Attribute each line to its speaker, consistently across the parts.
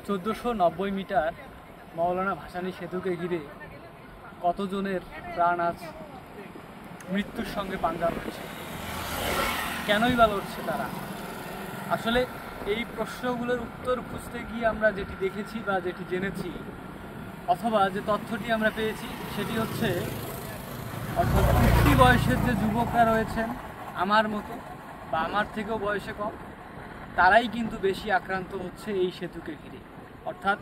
Speaker 1: 1490 metre মৌলানা ভাসানী সেতুকে ঘিরে কতজনের প্রাণ আজ মৃত্যুর সঙ্গে পাঞ্জা লড়ছে, কেনই বা লড়ছে তারা? আসলে এই প্রশ্নগুলোর উত্তর খুঁজতে গিয়ে আমরা যেটি দেখেছি বা যেটি জেনেছি অথবা যে তথ্যটি আমরা পেয়েছি সেটি হচ্ছে, অর্থাৎ উঠতি বয়সের যে যুবকরা রয়েছেন আমার মতো বা আমার থেকেও বয়সে কম, তারাই কিন্তু বেশি আক্রান্ত হচ্ছে এই সেতুকে ঘিরে। অর্থাৎ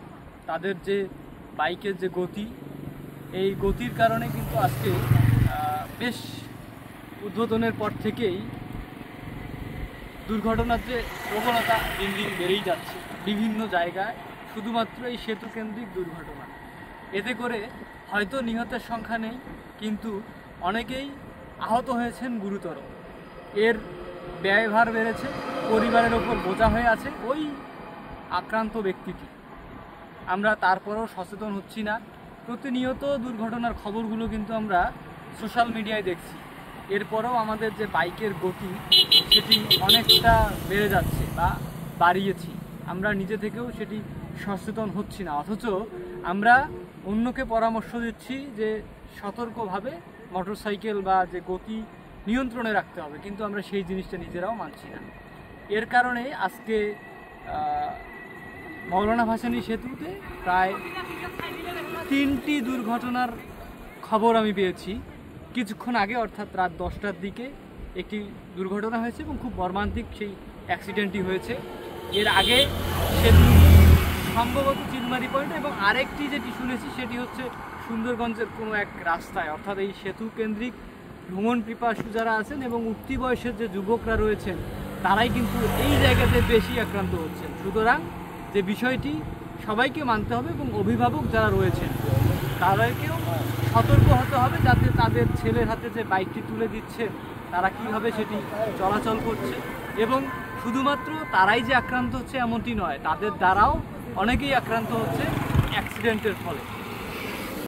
Speaker 1: তাদের যে বাইকের যে গতি, এই গতির কারণে কিন্তু আজকে বেশ উদ্বোধনের পর থেকেই দুর্ঘটনার যে প্রবণতা দিন দিন বেড়েই যাচ্ছে বিভিন্ন জায়গায়, শুধুমাত্র এই সেতু কেন্দ্রিক দুর্ঘটনা। এতে করে হয়তো নিহতের সংখ্যা নেই, কিন্তু অনেকেই আহত হয়েছেন গুরুতর। এর ব্যয়ভার বেড়েছে, পরিবারের ওপর বোঝা হয়ে আছে ওই আক্রান্ত ব্যক্তিটি। আমরা তারপরেও সচেতন হচ্ছি না। প্রতিনিয়ত দুর্ঘটনার খবরগুলো কিন্তু আমরা সোশ্যাল মিডিয়ায় দেখছি, এরপরেও আমাদের যে বাইকের গতি সেটি অনেকটা বেড়ে যাচ্ছে বা বাড়িয়েছি, আমরা নিজে থেকেও সেটি সচেতন হচ্ছি না। অথচ আমরা অন্যকে পরামর্শ দিচ্ছি যে সতর্কভাবে মোটরসাইকেল বা যে গতি নিয়ন্ত্রণে রাখতে হবে, কিন্তু আমরা সেই জিনিসটা নিজেরাও মানছি না। এর কারণে আজকে মৌলানা ভাসানী সেতুতে প্রায় 3টি দুর্ঘটনার খবর আমি পেয়েছি। কিছুক্ষণ আগে অর্থাৎ রাত 10টার দিকে একটি দুর্ঘটনা হয়েছে এবং খুব মর্মান্তিক সেই অ্যাক্সিডেন্টটি হয়েছে। এর আগে সেতু সম্ভবত চিলমারি পয়েন্ট, এবং আরেকটি যেটি শুনেছি সেটি হচ্ছে সুন্দরগঞ্জের কোনো এক রাস্তায়। অর্থাৎ এই সেতু কেন্দ্রিক ভ্রমণ পিপাসু যারা আছেন এবং উঠতি বয়সের যে যুবকরা রয়েছেন তারাই কিন্তু এই জায়গাতে বেশি আক্রান্ত হচ্ছেন। সুতরাং যে বিষয়টি সবাইকে মানতে হবে এবং অভিভাবক যারা রয়েছেন তাদেরকেও সতর্ক হতে হবে, যাতে তাদের ছেলের হাতে যে বাইকটি তুলে দিচ্ছে তারা কীভাবে সেটি চলাচল করছে। এবং শুধুমাত্র তারাই যে আক্রান্ত হচ্ছে এমনটি নয়, তাদের দ্বারাও অনেকেই আক্রান্ত হচ্ছে অ্যাক্সিডেন্টের ফলে।